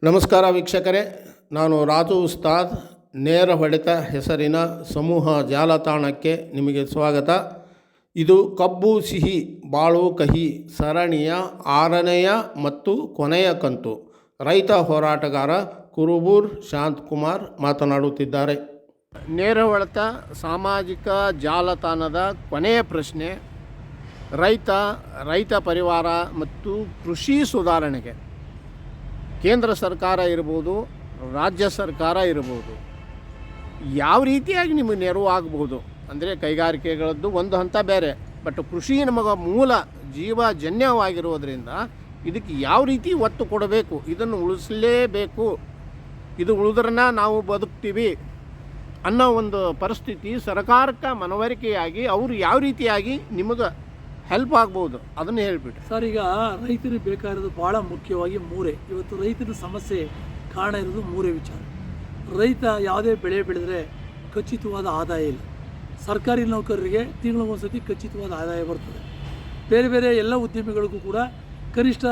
ನಮಸ್ಕಾರ ವೀಕ್ಷಕರೇ, ನಾನು ರಾಜು ಉಸ್ತಾದ್. ನೇರ ಹೊಡೆತ ಹೆಸರಿನ ಸಮೂಹ ಜಾಲತಾಣಕ್ಕೆ ನಿಮಗೆ ಸ್ವಾಗತ. ಇದು ಕಬ್ಬು ಸಿಹಿ ಬಾಳು ಕಹಿ ಸರಣಿಯ 6ನೆಯ ಮತ್ತು ಕೊನೆಯ ಕಂತು. ರೈತ ಹೋರಾಟಗಾರ ಕುರುಬೂರ್ ಶಾಂತಕುಮಾರ್ ಮಾತನಾಡುತ್ತಿದ್ದಾರೆ. ನೇರ ಹೊಡೆತ ಸಾಮಾಜಿಕ ಜಾಲತಾಣದ ಕೊನೆಯ ಪ್ರಶ್ನೆ, ರೈತ ಪರಿವಾರ ಮತ್ತು ಕೃಷಿ ಸುಧಾರಣೆಗೆ ಕೇಂದ್ರ ಸರ್ಕಾರ ಇರ್ಬೋದು, ರಾಜ್ಯ ಸರ್ಕಾರ ಇರ್ಬೋದು, ಯಾವ ರೀತಿಯಾಗಿ ನಿಮಗೆ ನೆರವು ಆಗ್ಬೋದು ಅಂದರೆ ಕೈಗಾರಿಕೆಗಳದ್ದು ಒಂದು ಹಂತ ಬೇರೆ, ಬಟ್ ಕೃಷಿ ನಮಗೆ ಮೂಲ ಜೀವಜನ್ಯವಾಗಿರೋದ್ರಿಂದ ಇದಕ್ಕೆ ಯಾವ ರೀತಿ ಒತ್ತು ಕೊಡಬೇಕು, ಇದನ್ನು ಉಳಿಸಲೇಬೇಕು, ಇದು ಉಳಿದ್ರನ್ನ ನಾವು ಬದುಕ್ತೀವಿ ಅನ್ನೋ ಒಂದು ಪರಿಸ್ಥಿತಿ ಸರ್ಕಾರಕ್ಕೆ ಮನವರಿಕೆಯಾಗಿ ಅವರು ಯಾವ ರೀತಿಯಾಗಿ ನಿಮಗೆ ಹೆಲ್ಪ್ ಆಗ್ಬೋದು ಅದನ್ನು ಹೇಳಿಬಿಟ್ಟು ಸರ್. ಈಗ ರೈತರಿಗೆ ಬೇಕಾಗಿರೋದು ಭಾಳ ಮುಖ್ಯವಾಗಿ ಮೂರೇ. ಇವತ್ತು ರೈತನ ಸಮಸ್ಯೆ ಕಾರಣ ಇರೋದು ಮೂರೇ ವಿಚಾರ. ರೈತ ಯಾವುದೇ ಬೆಳೆ ಬೆಳೆದರೆ ಖಚಿತವಾದ ಆದಾಯ ಇಲ್ಲ. ಸರ್ಕಾರಿ ನೌಕರರಿಗೆ ತಿಂಗಳಿಗೊಂದ್ಸತಿ ಖಚಿತವಾದ ಆದಾಯ ಬರ್ತದೆ. ಬೇರೆ ಬೇರೆ ಎಲ್ಲ ಉದ್ಯಮಿಗಳಿಗೂ ಕೂಡ ಕನಿಷ್ಠ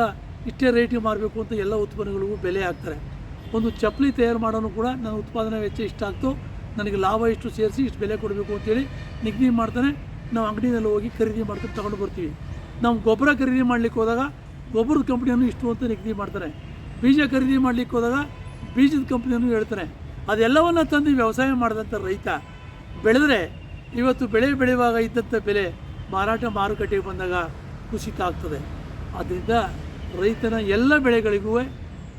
ಇಷ್ಟೇ ರೇಟಿಗೆ ಮಾರಬೇಕು ಅಂತ ಎಲ್ಲ ಉತ್ಪನ್ನಗಳಿಗೂ ಬೆಲೆ ಹಾಕ್ತಾರೆ. ಒಂದು ಚಪ್ಪಲಿ ತಯಾರು ಮಾಡೋನು ಕೂಡ ನನ್ನ ಉತ್ಪಾದನಾ ವೆಚ್ಚ ಇಷ್ಟಾಗ್ತೋ, ನನಗೆ ಲಾಭ ಇಷ್ಟು ಸೇರಿಸಿ ಇಷ್ಟು ಬೆಲೆ ಕೊಡಬೇಕು ಅಂತೇಳಿ ನಿಗದಿ ಮಾಡ್ತಾನೆ. ನಾವು ಅಂಗಡಿನಲ್ಲಿ ಹೋಗಿ ಖರೀದಿ ಮಾಡ್ಕೊಂಡು ತಗೊಂಡು ಬರ್ತೀವಿ. ನಾವು ಗೊಬ್ಬರ ಖರೀದಿ ಮಾಡಲಿಕ್ಕೆ ಹೋದಾಗ ಗೊಬ್ಬರದ ಕಂಪ್ನಿಯನ್ನು ಇಷ್ಟು ಅಂತ ನಿಗದಿ ಮಾಡ್ತಾರೆ. ಬೀಜ ಖರೀದಿ ಮಾಡಲಿಕ್ಕೆ ಹೋದಾಗ ಬೀಜದ ಕಂಪ್ನಿಯನ್ನು ಹೇಳ್ತಾನೆ. ಅದೆಲ್ಲವನ್ನು ತಂದು ವ್ಯವಸಾಯ ಮಾಡಿದಂಥ ರೈತ ಬೆಳೆದರೆ ಇವತ್ತು ಬೆಳೆ ಬೆಳೆಯುವಾಗ ಇದ್ದಂಥ ಬೆಲೆ ಮಾರುಕಟ್ಟೆಗೆ ಬಂದಾಗ ಕುಸಿತ ಆಗ್ತದೆ. ಆದ್ದರಿಂದ ರೈತನ ಎಲ್ಲ ಬೆಳೆಗಳಿಗೂ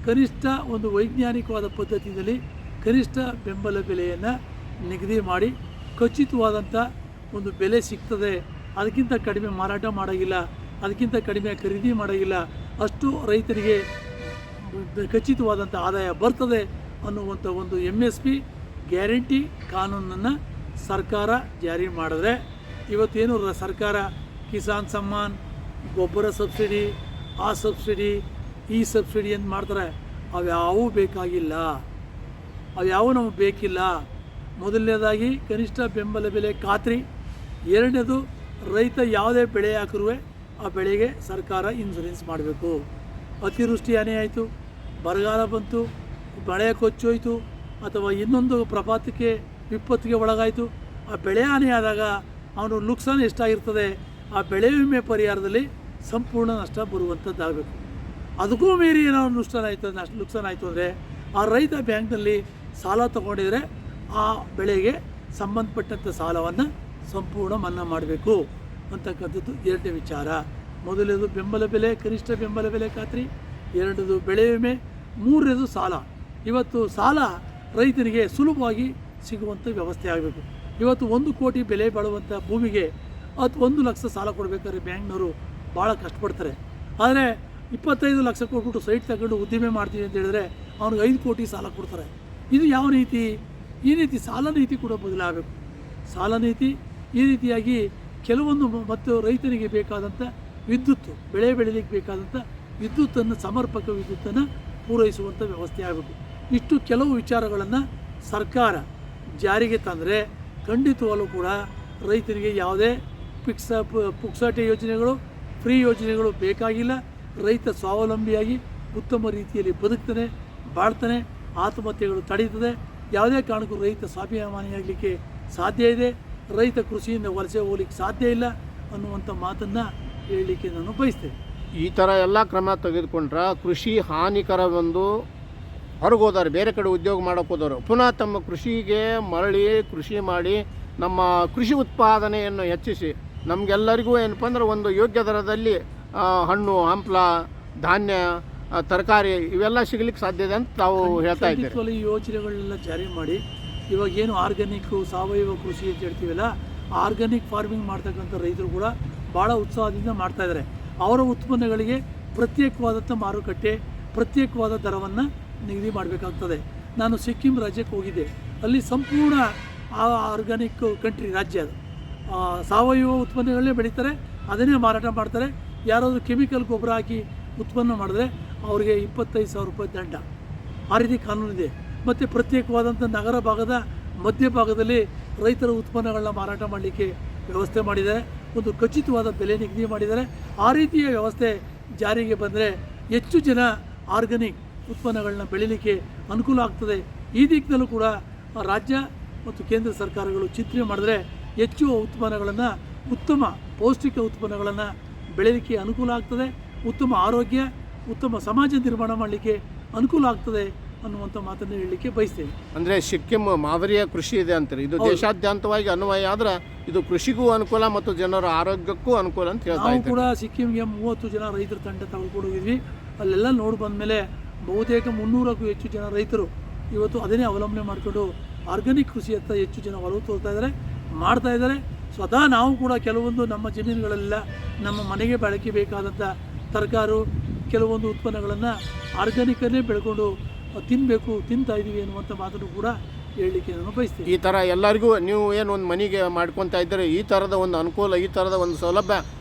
ಕನಿಷ್ಠ ಒಂದು ವೈಜ್ಞಾನಿಕವಾದ ಪದ್ಧತಿಯಲ್ಲಿ ಕನಿಷ್ಠ ಬೆಂಬಲ ಬೆಲೆಯನ್ನು ನಿಗದಿ ಮಾಡಿ ಖಚಿತವಾದಂಥ ಒಂದು ಬೆಲೆ ಸಿಗ್ತದೆ. ಅದಕ್ಕಿಂತ ಕಡಿಮೆ ಮಾರಾಟ ಮಾಡೋಂಗಿಲ್ಲ, ಅದಕ್ಕಿಂತ ಕಡಿಮೆ ಖರೀದಿ ಮಾಡೋಂಗಿಲ್ಲ. ಅಷ್ಟು ರೈತರಿಗೆ ಖಚಿತವಾದಂಥ ಆದಾಯ ಬರ್ತದೆ ಅನ್ನುವಂಥ ಒಂದು MSP ಗ್ಯಾರಂಟಿ ಕಾನೂನನ್ನು ಸರ್ಕಾರ ಜಾರಿ ಮಾಡಿದ್ರೆ ಇವತ್ತೇನು ಸರ್ಕಾರ ಕಿಸಾನ್ ಸಮ್ಮಾನ್, ಗೊಬ್ಬರ ಸಬ್ಸಿಡಿ, ಆ ಸಬ್ಸಿಡಿ, ಈ ಸಬ್ಸಿಡಿ ಅಂತ ಮಾಡ್ತಾರೆ. ಅವ್ಯಾವೂ ಬೇಕಾಗಿಲ್ಲ, ಅವ್ಯಾವೂ ನಮಗೆ ಬೇಕಿಲ್ಲ. ಮೊದಲನೇದಾಗಿ ಕನಿಷ್ಠ ಬೆಂಬಲ ಬೆಲೆ ಖಾತ್ರಿ. ಎರಡನೇದು, ರೈತ ಯಾವುದೇ ಬೆಳೆ ಹಾಕಿರೂ ಆ ಬೆಳೆಗೆ ಸರ್ಕಾರ ಇನ್ಶೂರೆನ್ಸ್ ಮಾಡಬೇಕು. ಅತಿವೃಷ್ಟಿ ಹಾನಿ ಆಯಿತು, ಬರಗಾಲ ಬಂತು, ಮಳೆ ಕೊಚ್ಚೋಯ್ತು, ಅಥವಾ ಇನ್ನೊಂದು ಪ್ರಪಾತಕ್ಕೆ ವಿಪತ್ತಿಗೆ ಒಳಗಾಯಿತು, ಆ ಬೆಳೆ ಹಾನಿ ಆದಾಗ ಅವನು ನುಕ್ಸಾನ್ ಎಷ್ಟಾಗಿರ್ತದೆ ಆ ಬೆಳೆ ವಿಮೆ ಪರಿಹಾರದಲ್ಲಿ ಸಂಪೂರ್ಣ ನಷ್ಟ ಬರುವಂಥದ್ದಾಗಬೇಕು. ಅದಕ್ಕೂ ಮೀರಿ ಏನೋ ನುಕ್ಸಾನ್ ಆಯಿತು ಅಂದರೆ ಆ ರೈತ ಬ್ಯಾಂಕ್ನಲ್ಲಿ ಸಾಲ ತೊಗೊಂಡಿದ್ರೆ ಆ ಬೆಳೆಗೆ ಸಂಬಂಧಪಟ್ಟಂಥ ಸಾಲವನ್ನು ಸಂಪೂರ್ಣ ಮನ್ನಾ ಮಾಡಬೇಕು ಅಂತಕ್ಕಂಥದ್ದು ಎರಡನೇ ವಿಚಾರ. ಮೊದಲನೇದು ಬೆಂಬಲ ಬೆಲೆ, ಕನಿಷ್ಠ ಬೆಂಬಲ ಬೆಲೆ ಖಾತ್ರಿ. ಎರಡನೇದು ಬೆಳೆ ವಿಮೆ. ಮೂರನೇದು ಸಾಲ. ಇವತ್ತು ಸಾಲ ರೈತನಿಗೆ ಸುಲಭವಾಗಿ ಸಿಗುವಂಥ ವ್ಯವಸ್ಥೆ ಆಗಬೇಕು. ಇವತ್ತು 1 ಕೋಟಿ ಬೆಲೆ ಬಾಳುವಂಥ ಭೂಮಿಗೆ 1 ಲಕ್ಷ ಸಾಲ ಕೊಡಬೇಕಾದ್ರೆ ಬ್ಯಾಂಕ್ನವರು ಭಾಳ ಕಷ್ಟಪಡ್ತಾರೆ. ಆದರೆ 25 ಲಕ್ಷ ಕೊಟ್ಬಿಟ್ಟು ಸೈಟ್ ತಗೊಂಡು ಉದ್ದಿಮೆ ಮಾಡ್ತೀವಿ ಅಂತ ಹೇಳಿದ್ರೆ ಅವ್ನಿಗೆ 5 ಕೋಟಿ ಸಾಲ ಕೊಡ್ತಾರೆ. ಇದು ಯಾವ ನೀತಿ? ಈ ರೀತಿ ಸಾಲ ನೀತಿ ಕೂಡ ಬದಲಾಗಬೇಕು. ಸಾಲ ನೀತಿ ಈ ರೀತಿಯಾಗಿ ಕೆಲವೊಂದು ಮತ್ತು ರೈತನಿಗೆ ಬೇಕಾದಂಥ ವಿದ್ಯುತ್ತು, ಬೆಳೆ ಬೆಳೀಲಿಕ್ಕೆ ಬೇಕಾದಂಥ ವಿದ್ಯುತ್ತನ್ನು, ಸಮರ್ಪಕ ವಿದ್ಯುತ್ತನ್ನು ಪೂರೈಸುವಂಥ ವ್ಯವಸ್ಥೆ ಆಗಬೇಕು. ಇಷ್ಟು ಕೆಲವು ವಿಚಾರಗಳನ್ನು ಸರ್ಕಾರ ಜಾರಿಗೆ ತಂದರೆ ಖಂಡಿತವಾಗಲೂ ಕೂಡ ರೈತನಿಗೆ ಯಾವುದೇ ಪುಕ್ಸಾಟೆ ಯೋಜನೆಗಳು, ಫ್ರೀ ಯೋಜನೆಗಳು ಬೇಕಾಗಿಲ್ಲ. ರೈತ ಸ್ವಾವಲಂಬಿಯಾಗಿ ಉತ್ತಮ ರೀತಿಯಲ್ಲಿ ಬದುಕ್ತಾನೆ, ಬಾಳ್ತಾನೆ, ಆತ್ಮಹತ್ಯೆಗಳು ತಡೀತದೆ. ಯಾವುದೇ ಕಾರಣಕ್ಕೂ ರೈತ ಸ್ವಾಭಿಮಾನಿಯಾಗಲಿಕ್ಕೆ ಸಾಧ್ಯ ಇದೆ. ರೈತ ಕೃಷಿಯಿಂದ ವಲಸೆ ಹೋಗ್ಲಿಕ್ಕೆ ಸಾಧ್ಯ ಇಲ್ಲ ಅನ್ನುವಂಥ ಮಾತನ್ನು ಹೇಳಲಿಕ್ಕೆ ನಾನು ಬಯಸ್ತೇನೆ. ಈ ಥರ ಎಲ್ಲ ಕ್ರಮ ತೆಗೆದುಕೊಂಡ್ರೆ ಕೃಷಿ ಹಾನಿಕರ ಒಂದು ಹೊರಗೋದವ್ರು, ಬೇರೆ ಕಡೆ ಉದ್ಯೋಗ ಮಾಡೋಕ್ಕೆ ಹೋದವರು ಪುನಃ ತಮ್ಮ ಕೃಷಿಗೆ ಮರಳಿ ಕೃಷಿ ಮಾಡಿ ನಮ್ಮ ಕೃಷಿ ಉತ್ಪಾದನೆಯನ್ನು ಹೆಚ್ಚಿಸಿ ನಮಗೆಲ್ಲರಿಗೂ ಏನಪ್ಪ ಅಂದ್ರೆ ಒಂದು ಯೋಗ್ಯ ದರದಲ್ಲಿ ಹಣ್ಣು, ಹಂಪಲ, ಧಾನ್ಯ, ತರಕಾರಿ ಇವೆಲ್ಲ ಸಿಗಲಿಕ್ಕೆ ಸಾಧ್ಯ ಇದೆ ಅಂತ ತಾವು ಹೇಳ್ತಾ ಇದ್ದೀವಿ. ಈ ಯೋಜನೆಗಳನ್ನೆಲ್ಲ ಜಾರಿ ಮಾಡಿ ಇವಾಗ ಏನು ಆರ್ಗ್ಯಾನಿಕ್ಕು, ಸಾವಯವ ಕೃಷಿ ಅಂತ ಹೇಳ್ತೀವಲ್ಲ, ಆರ್ಗ್ಯಾನಿಕ್ ಫಾರ್ಮಿಂಗ್ ಮಾಡ್ತಕ್ಕಂಥ ರೈತರು ಕೂಡ ಭಾಳ ಉತ್ಸಾಹದಿಂದ ಮಾಡ್ತಾಯಿದ್ದಾರೆ. ಅವರ ಉತ್ಪನ್ನಗಳಿಗೆ ಪ್ರತ್ಯೇಕವಾದಂಥ ಮಾರುಕಟ್ಟೆ, ಪ್ರತ್ಯೇಕವಾದ ದರವನ್ನು ನಿಗದಿ ಮಾಡಬೇಕಾಗ್ತದೆ. ನಾನು ಸಿಕ್ಕಿಂ ರಾಜ್ಯಕ್ಕೆ ಹೋಗಿದ್ದೆ. ಅಲ್ಲಿ ಸಂಪೂರ್ಣ ಆರ್ಗ್ಯಾನಿಕ್ ಕಂಟ್ರಿ ರಾಜ್ಯ ಅದು. ಸಾವಯವ ಉತ್ಪನ್ನಗಳನ್ನೇ ಬೆಳೀತಾರೆ, ಅದನ್ನೇ ಮಾರಾಟ ಮಾಡ್ತಾರೆ. ಯಾರಾದರೂ ಕೆಮಿಕಲ್ ಗೊಬ್ಬರ ಹಾಕಿ ಉತ್ಪನ್ನ ಮಾಡಿದ್ರೆ ಅವರಿಗೆ 25,000 ರೂಪಾಯಿ ದಂಡ, ಆ ರೀತಿ ಕಾನೂನಿದೆ. ಮತ್ತು ಪ್ರತ್ಯೇಕವಾದಂಥ ನಗರ ಭಾಗದ ಮಧ್ಯಭಾಗದಲ್ಲಿ ರೈತರ ಉತ್ಪನ್ನಗಳನ್ನ ಮಾರಾಟ ಮಾಡಲಿಕ್ಕೆ ವ್ಯವಸ್ಥೆ ಮಾಡಿದ್ದಾರೆ. ಒಂದು ಖಚಿತವಾದ ಬೆಲೆ ನಿಗದಿ ಮಾಡಿದ್ದಾರೆ. ಆ ರೀತಿಯ ವ್ಯವಸ್ಥೆ ಜಾರಿಗೆ ಬಂದರೆ ಹೆಚ್ಚು ಜನ ಆರ್ಗ್ಯಾನಿಕ್ ಉತ್ಪನ್ನಗಳನ್ನ ಬೆಳೀಲಿಕ್ಕೆ ಅನುಕೂಲ ಆಗ್ತದೆ. ಈ ದಿಕ್ಕಿನಲ್ಲೂ ಕೂಡ ರಾಜ್ಯ ಮತ್ತು ಕೇಂದ್ರ ಸರ್ಕಾರಗಳು ಚಿಂತನೆ ಮಾಡಿದ್ರೆ ಹೆಚ್ಚು ಉತ್ಪನ್ನಗಳನ್ನು, ಉತ್ತಮ ಪೌಷ್ಟಿಕ ಉತ್ಪನ್ನಗಳನ್ನು ಬೆಳೀಲಿಕ್ಕೆ ಅನುಕೂಲ ಆಗ್ತದೆ. ಉತ್ತಮ ಆರೋಗ್ಯ, ಉತ್ತಮ ಸಮಾಜ ನಿರ್ಮಾಣ ಮಾಡಲಿಕ್ಕೆ ಅನುಕೂಲ ಆಗ್ತದೆ ಅನ್ನುವಂಥ ಮಾತನ್ನು ಹೇಳಲಿಕ್ಕೆ ಬಯಸ್ತೇನೆ. ಅಂದರೆ ಸಿಕ್ಕಿಂ ಮಾದರಿಯ ಕೃಷಿ ಇದೆ ಅಂತಾರೆ. ಇದು ದೇಶಾದ್ಯಂತವಾಗಿ ಅನ್ವಯ ಆದ್ರೆ ಇದು ಕೃಷಿಗೂ ಅನುಕೂಲ ಮತ್ತು ಜನರ ಆರೋಗ್ಯಕ್ಕೂ ಅನುಕೂಲ ಅಂತ ಹೇಳ್ತಾ ನಾವು ಇದ್ದಾರೆ. ಕೂಡ ಸಿಕ್ಕಿಂಗೆ 30 ಜನ ರೈತರ ತಂಡ ತೆಗೆದುಕೊಂಡು ಹೋಗಿದ್ವಿ. ಅಲ್ಲೆಲ್ಲ ನೋಡಿ ಬಂದಮೇಲೆ ಬಹುತೇಕ 300ಕ್ಕೂ ಹೆಚ್ಚು ಜನ ರೈತರು ಇವತ್ತು ಅದನ್ನೇ ಅವಲಂಬನೆ ಮಾಡಿಕೊಂಡು ಆರ್ಗ್ಯಾನಿಕ್ ಕೃಷಿಯತ್ತ ಹೆಚ್ಚು ಜನ ಒಲವು ತೋರ್ತಾ ಇದ್ದಾರೆ, ಮಾಡ್ತಾ ಇದ್ದಾರೆ. ಸ್ವತಃ ನಾವು ಕೂಡ ಕೆಲವೊಂದು ನಮ್ಮ ಜಮೀನುಗಳೆಲ್ಲ ನಮ್ಮ ಮನೆಗೆ ಬಳಕೆ ಬೇಕಾದಂಥ ತರಕಾರಿ, ಕೆಲವೊಂದು ಉತ್ಪನ್ನಗಳನ್ನು ಆರ್ಗ್ಯಾನಿಕನ್ನೇ ಬೆಳ್ಕೊಂಡು ತಿಂತಾ ಇದ್ದೀವಿ ಅನ್ನುವಂಥ ಮಾತನ್ನು ಕೂಡ ಹೇಳಲಿಕ್ಕೆ ನಾನು ಬಯಸ್ತೀನಿ. ಈ ಥರ ಎಲ್ಲರಿಗೂ ನೀವು ಏನು ಒಂದು ಮನೆಗೆ ಮಾಡ್ಕೊತಾ ಇದ್ದಾರೆ, ಈ ಥರದ ಒಂದು ಅನುಕೂಲ, ಈ ಥರದ ಒಂದು ಸೌಲಭ್ಯ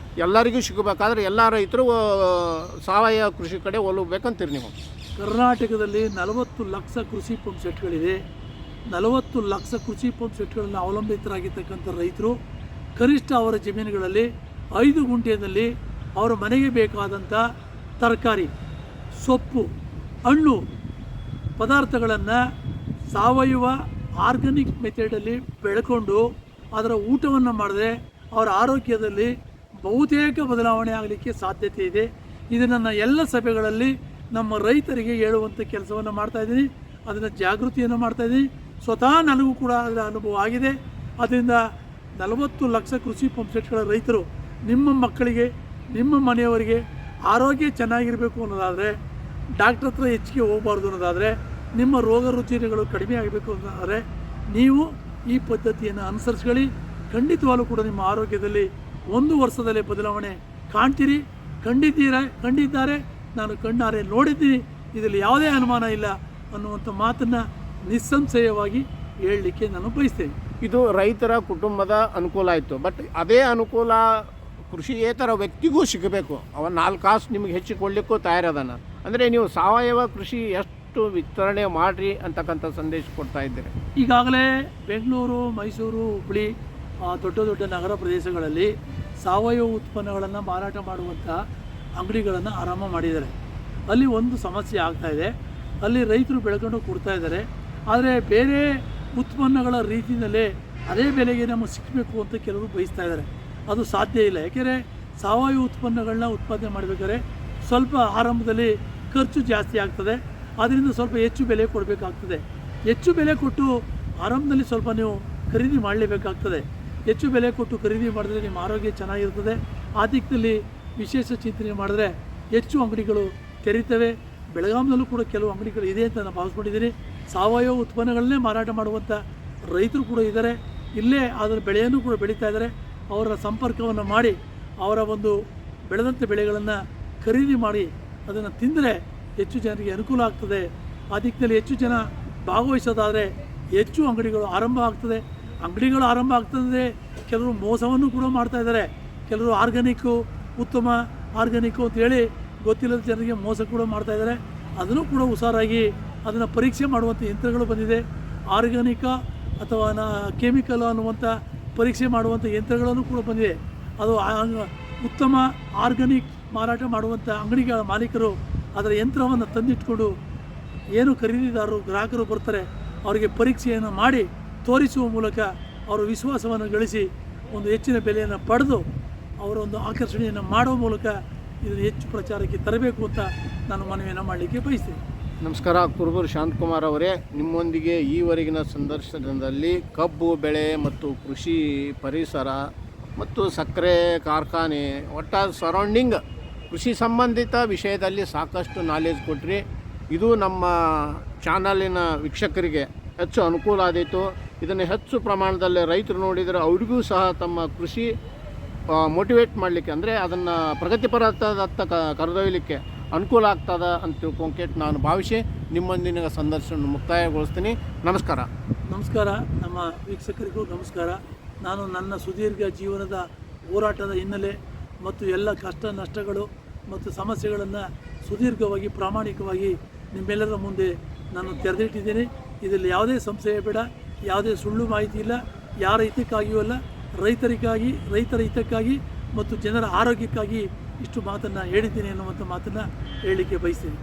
ಎಲ್ಲರಿಗೂ ಸಿಗಬೇಕಾದ್ರೆ ಎಲ್ಲ ರೈತರು ಸಾವಯವ ಕೃಷಿ ಕಡೆ ಒಲಗಬೇಕಂತೀರಿ ನೀವು. ಕರ್ನಾಟಕದಲ್ಲಿ 40 ಲಕ್ಷ ಕೃಷಿ ಪಂಪ್ ಸೆಟ್ಗಳಿದೆ. 40 ಲಕ್ಷ ಕೃಷಿ ಪಂಪ್ ಸೆಟ್ಗಳನ್ನು ಅವಲಂಬಿತರಾಗಿರ್ತಕ್ಕಂಥ ರೈತರು ಕನಿಷ್ಠ ಅವರ ಜಮೀನುಗಳಲ್ಲಿ 5 ಗುಂಟೆಯಲ್ಲಿ ಅವರ ಮನೆಗೆ ಬೇಕಾದಂಥ ತರಕಾರಿ, ಸೊಪ್ಪು, ಹಣ್ಣು ಪದಾರ್ಥಗಳನ್ನು ಸಾವಯವ ಆರ್ಗ್ಯಾನಿಕ್ ಮೆಥಡಲ್ಲಿ ಬೆಳ್ಕೊಂಡು ಅದರ ಊಟವನ್ನು ಮಾಡಿದ್ರೆ ಅವರ ಆರೋಗ್ಯದಲ್ಲಿ ಬಹುತೇಕ ಬದಲಾವಣೆ ಆಗಲಿಕ್ಕೆ ಸಾಧ್ಯತೆ ಇದೆ. ಇದು ನನ್ನ ಎಲ್ಲ ಸಭೆಗಳಲ್ಲಿ ನಮ್ಮ ರೈತರಿಗೆ ಹೇಳುವಂಥ ಕೆಲಸವನ್ನು ಮಾಡ್ತಾಯಿದ್ದೀನಿ. ಅದನ್ನು ಜಾಗೃತಿಯನ್ನು ಮಾಡ್ತಾಯಿದ್ದೀನಿ. ಸ್ವತಃ ನನಗೂ ಕೂಡ ಅದರ ಅನುಭವ ಆಗಿದೆ. ಅದರಿಂದ 40 ಲಕ್ಷ ಕೃಷಿ ಪಂಪ್ ಸೆಟ್ಗಳ ರೈತರು ನಿಮ್ಮ ಮಕ್ಕಳಿಗೆ, ನಿಮ್ಮ ಮನೆಯವರಿಗೆ ಆರೋಗ್ಯ ಚೆನ್ನಾಗಿರಬೇಕು ಅನ್ನೋದಾದರೆ, ಡಾಕ್ಟ್ರ್ ಹತ್ರ ಹೆಚ್ಚಿಗೆ ಹೋಗಬಾರ್ದು ಅನ್ನೋದಾದರೆ, ನಿಮ್ಮ ರೋಗ ರುಜಿನಗಳು ಕಡಿಮೆ ಆಗಬೇಕು ಅನ್ನೋದಾದರೆ ನೀವು ಈ ಪದ್ಧತಿಯನ್ನು ಅನುಸರಿಸ್ಕೊಳ್ಳಿ. ಖಂಡಿತವಾಗಲೂ ಕೂಡ ನಿಮ್ಮ ಆರೋಗ್ಯದಲ್ಲಿ 1 ವರ್ಷದಲ್ಲೇ ಬದಲಾವಣೆ ಕಾಣ್ತೀರಿ. ಕಂಡಿದ್ದಾರೆ, ನಾನು ಕಣ್ಣಾರೆ ನೋಡಿದ್ದೀನಿ, ಇದರಲ್ಲಿ ಯಾವುದೇ ಅನುಮಾನ ಇಲ್ಲ ಅನ್ನುವಂಥ ಮಾತನ್ನು ನಿಸ್ಸಂಶಯವಾಗಿ ಹೇಳಲಿಕ್ಕೆ ನಾನು ಬಯಸ್ತೇನೆ. ಇದು ರೈತರ ಕುಟುಂಬದ ಅನುಕೂಲ ಆಯಿತು. ಬಟ್ ಅದೇ ಅನುಕೂಲ ಕೃಷಿಯೇತರ ವ್ಯಕ್ತಿಗೂ ಸಿಗಬೇಕು. ಅವ 4 ಕಾಸು ನಿಮಗೆ ಹೆಚ್ಚಿಕೊಳ್ಳಿಕ್ಕೂ ತಯಾರದಾನ. ಅಂದರೆ ನೀವು ಸಾವಯವ ಕೃಷಿ ಎಷ್ಟು ವಿಸ್ತರಣೆ ಮಾಡಿರಿ ಅಂತಕ್ಕಂಥ ಸಂದೇಶ ಕೊಡ್ತಾ ಇದ್ದೀರಿ. ಈಗಾಗಲೇ ಬೆಂಗಳೂರು, ಮೈಸೂರು, ಹುಬ್ಬಳ್ಳಿ ದೊಡ್ಡ ದೊಡ್ಡ ನಗರ ಪ್ರದೇಶಗಳಲ್ಲಿ ಸಾವಯವ ಉತ್ಪನ್ನಗಳನ್ನು ಮಾರಾಟ ಮಾಡುವಂಥ ಅಂಗಡಿಗಳನ್ನು ಆರಂಭ ಮಾಡಿದ್ದಾರೆ. ಅಲ್ಲಿ ಒಂದು ಸಮಸ್ಯೆ ಆಗ್ತಾಯಿದೆ. ಅಲ್ಲಿ ರೈತರು ಬೆಳ್ಕೊಂಡು ಕೊಡ್ತಾ ಇದ್ದಾರೆ. ಆದರೆ ಬೇರೆ ಉತ್ಪನ್ನಗಳ ರೀತಿಯಲ್ಲೇ ಅದೇ ಬೆಲೆಗೆ ನಮಗೆ ಸಿಕ್ಕಬೇಕು ಅಂತ ಕೆಲವರು ಬಯಸ್ತಾ ಇದ್ದಾರೆ. ಅದು ಸಾಧ್ಯ ಇಲ್ಲ. ಯಾಕೆಂದರೆ ಸಾವಯವ ಉತ್ಪನ್ನಗಳನ್ನ ಉತ್ಪಾದನೆ ಮಾಡಬೇಕಾದ್ರೆ ಸ್ವಲ್ಪ ಆರಂಭದಲ್ಲಿ ಖರ್ಚು ಜಾಸ್ತಿ ಆಗ್ತದೆ. ಆದ್ದರಿಂದ ಸ್ವಲ್ಪ ಹೆಚ್ಚು ಬೆಲೆ ಕೊಡಬೇಕಾಗ್ತದೆ. ಹೆಚ್ಚು ಬೆಲೆ ಕೊಟ್ಟು ಆರಂಭದಲ್ಲಿ ಸ್ವಲ್ಪ ನೀವು ಖರೀದಿ ಮಾಡಲೇಬೇಕಾಗ್ತದೆ. ಹೆಚ್ಚು ಬೆಲೆ ಕೊಟ್ಟು ಖರೀದಿ ಮಾಡಿದ್ರೆ ನಿಮ್ಮ ಆರೋಗ್ಯ ಚೆನ್ನಾಗಿರ್ತದೆ. ಆ ದಿಕ್ಕಿನಲ್ಲಿ ವಿಶೇಷ ಚಿಂತನೆ ಮಾಡಿದ್ರೆ ಹೆಚ್ಚು ಅಂಗಡಿಗಳು ತೆರೀತವೆ. ಬೆಳಗಾಂನಲ್ಲೂ ಕೂಡ ಕೆಲವು ಅಂಗಡಿಗಳು ಇದೆ ಅಂತ ನಾನು ಭಾವಿಸ್ಕೊಂಡಿದ್ದೀನಿ. ಸಾವಯವ ಉತ್ಪನ್ನಗಳನ್ನೇ ಮಾರಾಟ ಮಾಡುವಂಥ ರೈತರು ಕೂಡ ಇದ್ದಾರೆ. ಇಲ್ಲೇ ಅದರ ಬೆಳೆಯನ್ನು ಕೂಡ ಬೆಳೀತಾ ಇದ್ದಾರೆ. ಅವರ ಸಂಪರ್ಕವನ್ನು ಮಾಡಿ ಅವರ ಒಂದು ಬೆಳೆದಂಥ ಬೆಳೆಗಳನ್ನು ಖರೀದಿ ಮಾಡಿ ಅದನ್ನು ತಿಂದರೆ ಹೆಚ್ಚು ಜನರಿಗೆ ಅನುಕೂಲ ಆಗ್ತದೆ. ಆ ದಿಕ್ಕಿನಲ್ಲಿ ಹೆಚ್ಚು ಜನ ಭಾಗವಹಿಸೋದಾದರೆ ಹೆಚ್ಚು ಅಂಗಡಿಗಳು ಆರಂಭ ಆಗ್ತದೆ. ಅಂಗಡಿಗಳು ಆರಂಭ ಆಗ್ತದೆ. ಕೆಲವರು ಮೋಸವನ್ನು ಕೂಡ ಮಾಡ್ತಾಯಿದ್ದಾರೆ. ಕೆಲವರು ಉತ್ತಮ ಆರ್ಗ್ಯಾನಿಕ್ಕು ಅಂತೇಳಿ ಗೊತ್ತಿಲ್ಲದ ಜನರಿಗೆ ಮೋಸ ಕೂಡ ಮಾಡ್ತಾಯಿದ್ದಾರೆ. ಅದನ್ನು ಕೂಡ ಹುಷಾರಾಗಿ ಅದನ್ನು ಪರೀಕ್ಷೆ ಮಾಡುವಂಥ ಯಂತ್ರಗಳು ಬಂದಿದೆ. ಆರ್ಗ್ಯಾನಿಕಾ ಅಥವಾ ಕೆಮಿಕಲ್ ಅನ್ನುವಂಥ ಪರೀಕ್ಷೆ ಮಾಡುವಂಥ ಯಂತ್ರಗಳನ್ನು ಕೂಡ ಬಂದಿದೆ. ಅದು ಉತ್ತಮ ಆರ್ಗ್ಯಾನಿಕ್ ಮಾರಾಟ ಮಾಡುವಂಥ ಅಂಗಡಿಗಳ ಮಾಲೀಕರು ಅದರ ಯಂತ್ರವನ್ನು ತಂದಿಟ್ಕೊಂಡು ಏನು ಖರೀದಿದಾರರು, ಗ್ರಾಹಕರು ಬರ್ತಾರೆ ಅವರಿಗೆ ಪರೀಕ್ಷೆಯನ್ನು ಮಾಡಿ ತೋರಿಸುವ ಮೂಲಕ ಅವರ ವಿಶ್ವಾಸವನ್ನು ಗಳಿಸಿ ಒಂದು ಹೆಚ್ಚಿನ ಬೆಲೆಯನ್ನು ಪಡೆದು ಅವರ ಒಂದು ಆಕರ್ಷಣೆಯನ್ನು ಮಾಡುವ ಮೂಲಕ ಇದನ್ನು ಹೆಚ್ಚು ಪ್ರಚಾರಕ್ಕೆ ತರಬೇಕು ಅಂತ ನಾನು ಮನವಿಯನ್ನು ಮಾಡಲಿಕ್ಕೆ ಬಯಸ್ತೇನೆ. ನಮಸ್ಕಾರ. ಕುರುಬೂರು ಶಾಂತಕುಮಾರ್ ಅವರೇ, ನಿಮ್ಮೊಂದಿಗೆ ಈವರೆಗಿನ ಸಂದರ್ಶನದಲ್ಲಿ ಕಬ್ಬು ಬೆಳೆ ಮತ್ತು ಕೃಷಿ ಪರಿಸರ ಮತ್ತು ಸಕ್ಕರೆ ಕಾರ್ಖಾನೆ ಒಟ್ಟಾರೆ ಸರೌಂಡಿಂಗ್ ಕೃಷಿ ಸಂಬಂಧಿತ ವಿಷಯದಲ್ಲಿ ಸಾಕಷ್ಟು ನಾಲೆಜ್ ಕೊಟ್ರಿ. ಇದು ನಮ್ಮ ಚಾನಲಿನ ವೀಕ್ಷಕರಿಗೆ ಹೆಚ್ಚು ಅನುಕೂಲ ಆದೀತು. ಇದನ್ನು ಹೆಚ್ಚು ಪ್ರಮಾಣದಲ್ಲಿ ರೈತರು ನೋಡಿದರೆ ಅವರಿಗೂ ಸಹ ತಮ್ಮ ಕೃಷಿ ಮೋಟಿವೇಟ್ ಮಾಡಲಿಕ್ಕೆ, ಅಂದರೆ ಅದನ್ನು ಪ್ರಗತಿಪರದತ್ತ ಕರೆದೊಯ್ಯಲಿಕ್ಕೆ ಅನುಕೂಲ ಆಗ್ತದ ಅಂತ ತಿಳ್ಕೊಂಕೇಟ್ ನಾನು ಭಾವಿಸಿ ನಿಮ್ಮೊಂದಿನ ಸಂದರ್ಶನ ಮುಕ್ತಾಯಗೊಳಿಸ್ತೀನಿ. ನಮಸ್ಕಾರ. ನಮಸ್ಕಾರ. ನಮ್ಮ ವೀಕ್ಷಕರಿಗೂ ನಮಸ್ಕಾರ. ನಾನು ನನ್ನ ಸುದೀರ್ಘ ಜೀವನದ ಹೋರಾಟದ ಹಿನ್ನೆಲೆ ಮತ್ತು ಎಲ್ಲ ಕಷ್ಟ ನಷ್ಟಗಳು ಮತ್ತು ಸಮಸ್ಯೆಗಳನ್ನು ಸುದೀರ್ಘವಾಗಿ ಪ್ರಾಮಾಣಿಕವಾಗಿ ನಿಮ್ಮೆಲ್ಲರ ಮುಂದೆ ನಾನು ತೆರೆದಿಟ್ಟಿದ್ದೀನಿ. ಇದರಲ್ಲಿ ಯಾವುದೇ ಸಂಶಯ ಬೇಡ, ಯಾವುದೇ ಸುಳ್ಳು ಮಾಹಿತಿ ಇಲ್ಲ. ಯಾರ ಹಿತಕ್ಕಾಗಿಯೂ ಅಲ್ಲ, ರೈತರ ಹಿತಕ್ಕಾಗಿ ಮತ್ತು ಜನರ ಆರೋಗ್ಯಕ್ಕಾಗಿ ಇಷ್ಟು ಮಾತನ್ನು ಹೇಳಿದ್ದೀನಿ ಅನ್ನುವಂಥ ಮಾತನ್ನು ಹೇಳಲಿಕ್ಕೆ ಬಯಸ್ತೀನಿ.